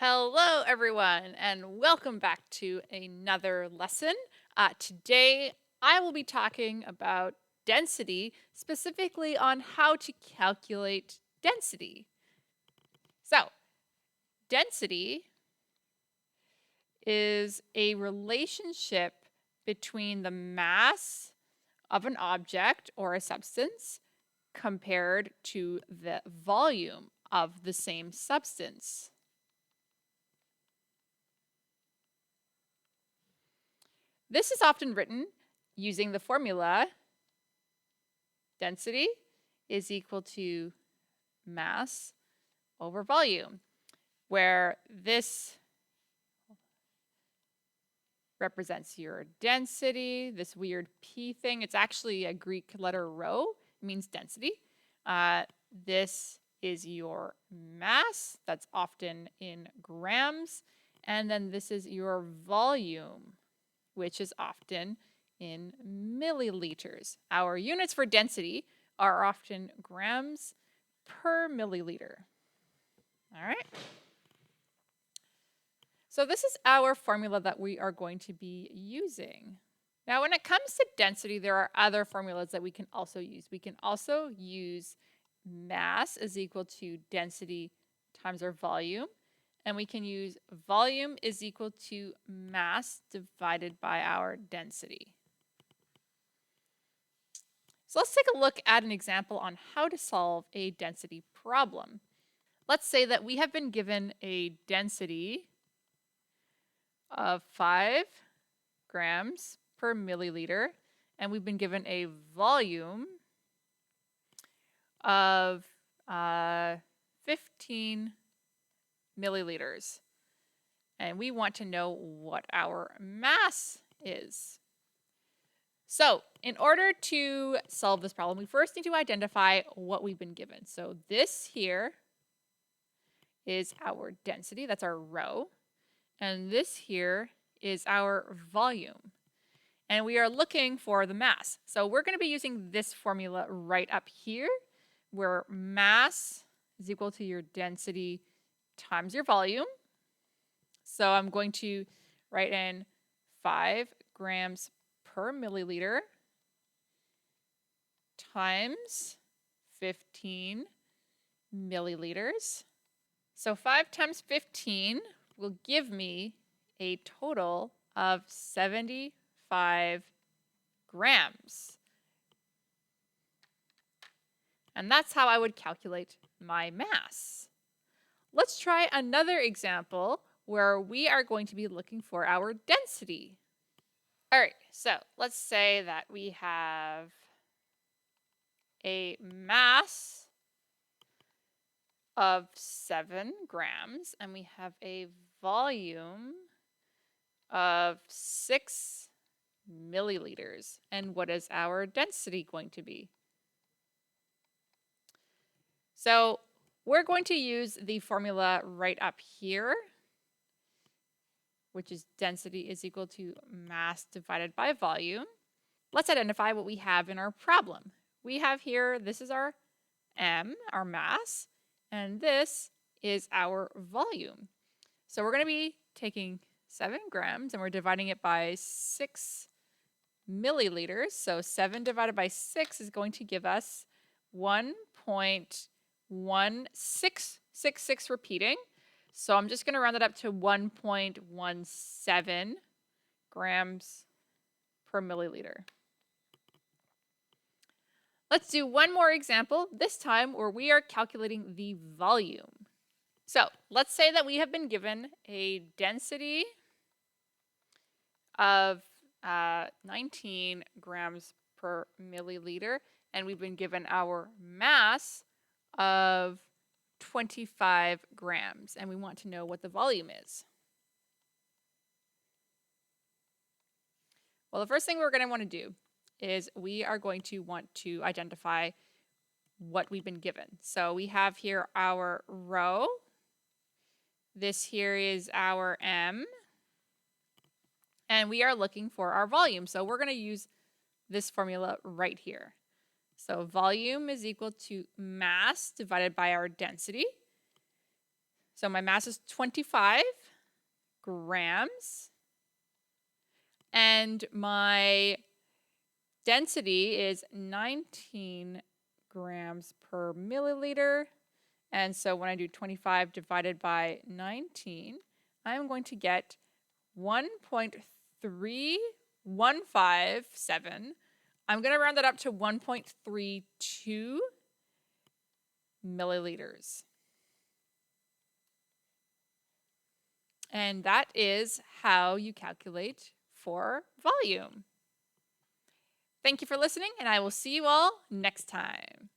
Hello, everyone, and welcome back to another lesson. Today, I will be talking about density, specifically on how to calculate density. So, density is a relationship between the mass of an object or a substance compared to the volume of the same substance. This is often written using the formula density is equal to mass over volume, where this represents your density, this weird P thing. It's actually a Greek letter rho, it means density. This is your mass, that's often in grams. And then this is your volume, which is often in milliliters. Our units for density are often grams per milliliter. All right. So this is our formula that we are going to be using. Now, when it comes to density, there are other formulas that we can also use. We can also use mass is equal to density times our volume. And we can use volume is equal to mass divided by our density. So let's take a look at an example on how to solve a density problem. Let's say that we have been given a density of 5 grams per milliliter, and we've been given a volume of 15 milliliters. And we want to know what our mass is. So in order to solve this problem, we first need to identify what we've been given. So this here is our density, that's our rho. And this here is our volume. And we are looking for the mass. So we're going to be using this formula right up here, where mass is equal to your density times your volume. So I'm going to write in 5 grams per milliliter times 15 milliliters. So 5 times 15 will give me a total of 75 grams. And that's how I would calculate my mass. Let's try another example where we are going to be looking for our density. All right, so let's say that we have a mass of 7 grams and we have a volume of 6 milliliters. And what is our density going to be? So we're going to use the formula right up here, which is density is equal to mass divided by volume. Let's identify what we have in our problem. We have here, this is our M, our mass, and this is our volume. So we're going to be taking 7 grams and we're dividing it by 6 milliliters. So 7 divided by 6 is going to give us 1.1666 repeating. So I'm just going to round it up to 1.17 grams per milliliter. Let's do one more example, this time where we are calculating the volume. So let's say that we have been given a density of 19 grams per milliliter, and we've been given our mass of 25 grams, and we want to know what the volume is. Well, the first thing we're going to want to do is we are going to want to identify what we've been given. So we have here our rho. This here is our M. And we are looking for our volume. So we're going to use this formula right here. So volume is equal to mass divided by our density. So my mass is 25 grams. And my density is 19 grams per milliliter. And so when I do 25 divided by 19, I'm going to get 1.3157. I'm going to round that up to 1.32 milliliters. And that is how you calculate for volume. Thank you for listening, and I will see you all next time.